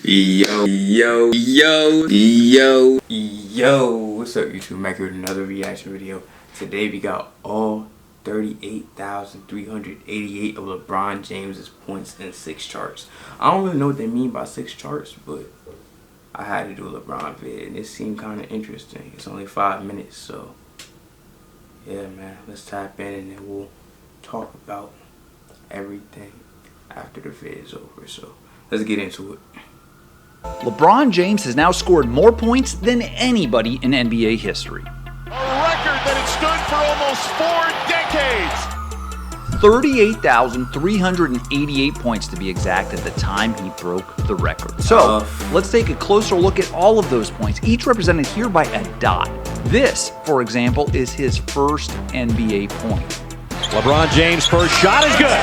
Yo, what's up YouTube? Mac here with another reaction video. Today we got all 38,388 of LeBron James's points in 6 charts. I don't really know what they mean by 6 charts, but I had to do a LeBron vid and it seemed kind of interesting. It's only 5 minutes, so yeah man, let's tap in and then we'll talk about everything after the vid is over. So let's get into it. LeBron James has now scored more points than anybody in NBA history. A record that had stood for almost 4 decades. 38,388 points to be exact at the time he broke the record. So let's take a closer look at all of those points, each represented here by a dot. This, for example, is his first NBA point. LeBron James' first shot is good.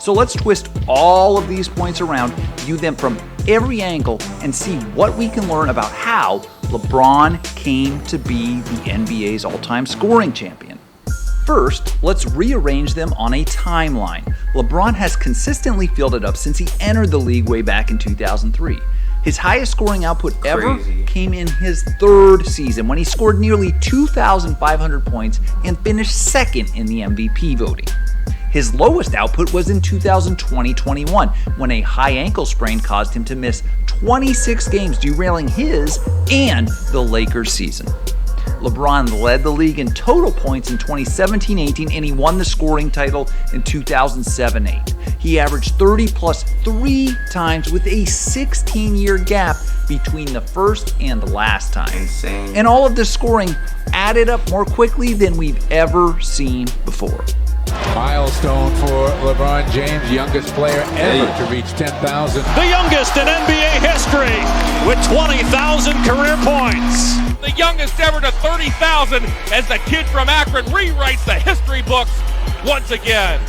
So let's twist all of these points around, view them from every angle, and see what we can learn about how LeBron came to be the NBA's all-time scoring champion. First, let's rearrange them on a timeline. LeBron has consistently filled it up since he entered the league way back in 2003. His highest scoring output ever came in his 3rd season when he scored nearly 2,500 points and finished 2nd in the MVP voting. His lowest output was in 2020-21 when a high ankle sprain caused him to miss 26 games, derailing his and the Lakers' season. LeBron led the league in total points in 2017-18 and he won the scoring title in 2007-8. He averaged 30 plus 3 times with a 16-year gap between the first and the last time. Insane. And all of this scoring added up more quickly than we've ever seen before. Milestone for LeBron James, youngest player ever to reach 10,000. The youngest in NBA history with 20,000 career points. The youngest ever to 30,000 as the kid from Akron rewrites the history books once again.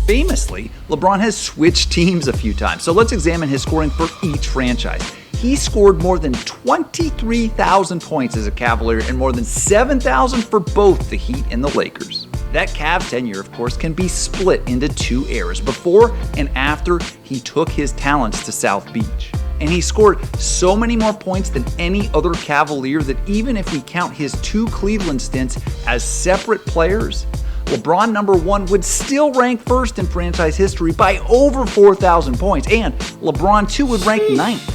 Famously, LeBron has switched teams a few times, so let's examine his scoring for each franchise. He scored more than 23,000 points as a Cavalier and more than 7,000 for both the Heat and the Lakers. That Cavs tenure, of course, can be split into 2 eras, before and after he took his talents to South Beach. And he scored so many more points than any other Cavalier that even if we count his 2 Cleveland stints as separate players, LeBron #1 would still rank 1st in franchise history by over 4,000 points, and LeBron 2 would rank 9th.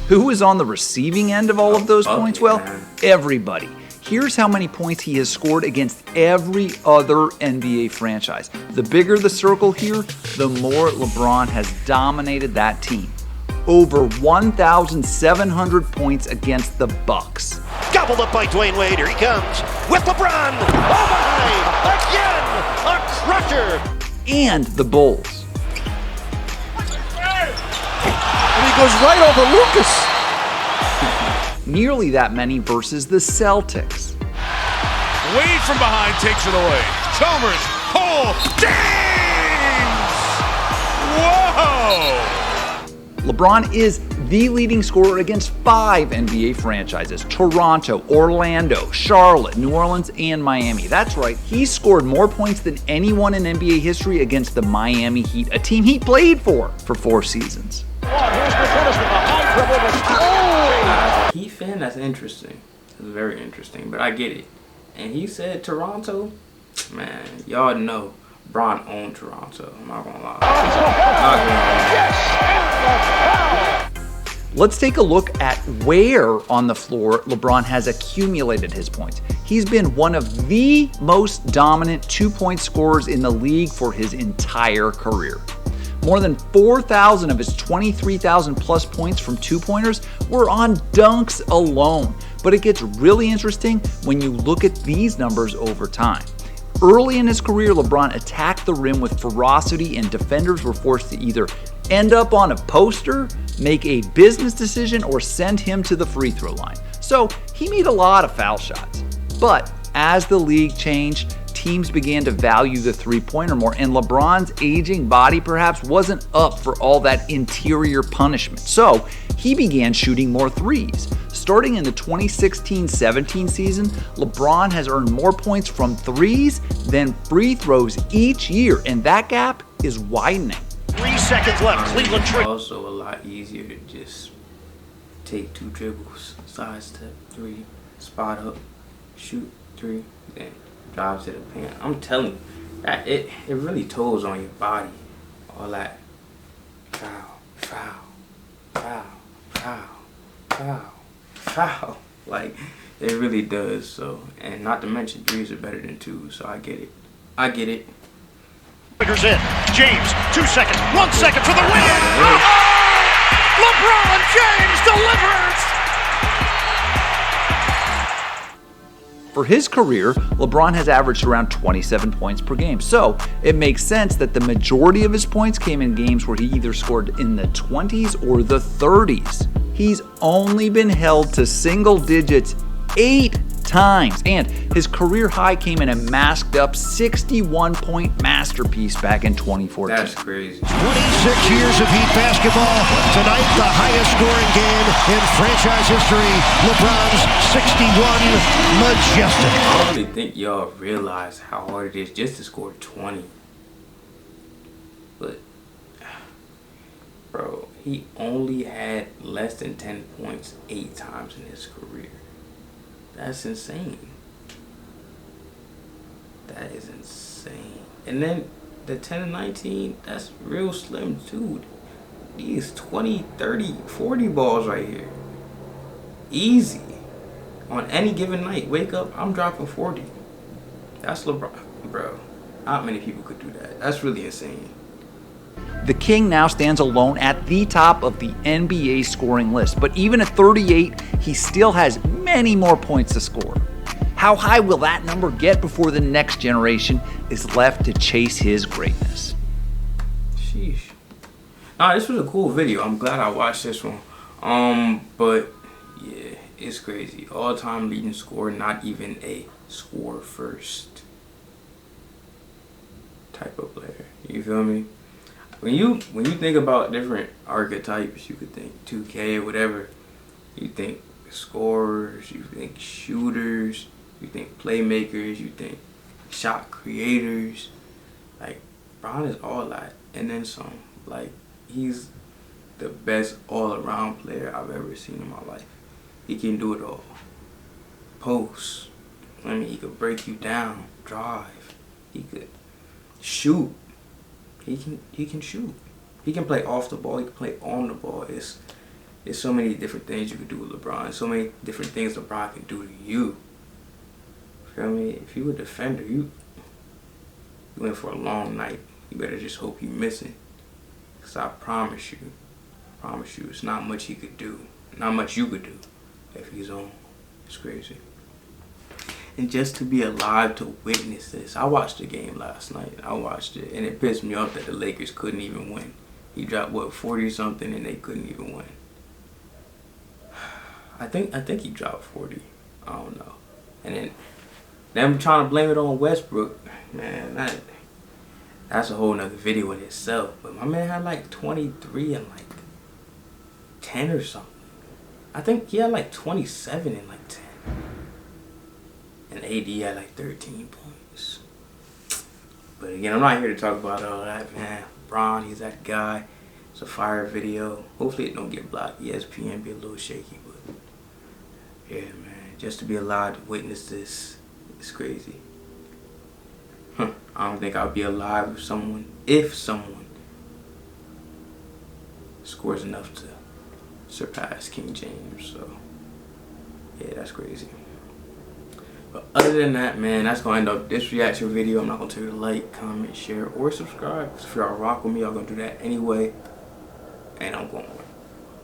Who is on the receiving end of all of those points? Well, everybody. Here's how many points he has scored against every other NBA franchise. The bigger the circle here, the more LeBron has dominated that team. Over 1,700 points against the Bucks. Gobbled up by Dwayne Wade. Here he comes with LeBron. Oh my! Again, a crusher. And the Bulls. And he goes right over Lucas. Nearly that many versus the Celtics. Wade from behind takes it away. Chalmers, pull, James! Whoa! LeBron is the leading scorer against 5 NBA franchises: Toronto, Orlando, Charlotte, New Orleans, and Miami. That's right, he scored more points than anyone in NBA history against the Miami Heat, a team he played for 4 seasons. Here's McKinnis with a high dribble. Heat fan, that's interesting. It's very interesting, but I get it. And he said Toronto, man, y'all know Bron owned Toronto. I'm not gonna lie. Let's take a look at where on the floor LeBron has accumulated his points. He's been one of the most dominant 2-point scorers in the league for his entire career. More than 4,000 of his 23,000 plus points from 2-pointers were on dunks alone. But it gets really interesting when you look at these numbers over time. Early in his career, LeBron attacked the rim with ferocity and defenders were forced to either end up on a poster, make a business decision, or send him to the free throw line. So he made a lot of foul shots. But as the league changed, teams began to value the 3-pointer more, and LeBron's aging body perhaps wasn't up for all that interior punishment. So he began shooting more threes. Starting in the 2016-17 season, LeBron has earned more points from threes than free throws each year, and that gap is widening. 3 seconds left. Cleveland also a lot easier easier to just take 2 dribbles, sidestep 3, spot up, shoot 3, then drive to the paint. I'm telling you, that it really tolls on your body. All that foul, foul, foul, foul, foul, foul. Like, it really does. So, and not to mention 3s are better than 2s. So I get it. I get it. Figures in. James, 2 seconds, 1 second for the win. Oh! LeBron James delivers. For his career, LeBron has averaged around 27 points per game, so it makes sense that the majority of his points came in games where he either scored in the 20s or the 30s. He's only been held to single digits 8 times, and his career high came in a masked up 61-point masterpiece back in 2014. That's crazy. 26 years of Heat basketball. Tonight, the highest scoring game in franchise history. LeBron's 61 majestic. I don't really think y'all realize how hard it is just to score 20. But, bro, he only had less than 10 points 8 times in his career. That's insane. That is insane. And then the 10 and 19, that's real slim too. These 20, 30, 40 balls right here. Easy. On any given night, wake up, I'm dropping 40. That's LeBron, bro. Not many people could do that. That's really insane. The King now stands alone at the top of the NBA scoring list, but even at 38, he still has many more points to score. How high will that number get before the next generation is left to chase his greatness? Sheesh. Nah, this was a cool video. I'm glad I watched this one. But yeah, it's crazy. All-time leading scorer, not even a score first type of player. You feel me? When you think about different archetypes, you could think 2K or whatever. You think scorers, you think shooters, you think playmakers, you think shot creators. Like, Bron is all that and then some. Like, he's the best all-around player I've ever seen in my life. He can do it all. Post. I mean, he could break you down, drive. He could shoot. He can shoot. He can play off the ball. He can play on the ball. It's so many different things you can do with LeBron. So many different things LeBron can do to you. Feel me? If you a defender, you in for a long night. You better just hope you're missing. Cause I promise you, it's not much he could do. Not much you could do if he's on. It's crazy. And just to be alive to witness this. I watched the game last night. I watched it, and it pissed me off that the Lakers couldn't even win. He dropped, what, 40 something, and they couldn't even win. I think he dropped 40. I don't know. And then them trying to blame it on Westbrook, man, that's a whole nother video in itself. But my man had like 23 and like 10 or something. I think he had like 27 and like 10. And AD had like 13 points. But again, I'm not here to talk about all that, man. Bron, he's that guy. It's a fire video. Hopefully it don't get blocked. ESPN be a little shaky, but yeah, man. Just to be alive to witness this, it's crazy. I don't think I'll be alive if someone scores enough to surpass King James. So yeah, that's crazy. But other than that, man, that's going to end up this reaction video. I'm not going to tell you to like, comment, share, or subscribe. If y'all rock with me, y'all going to do that anyway. And I'm going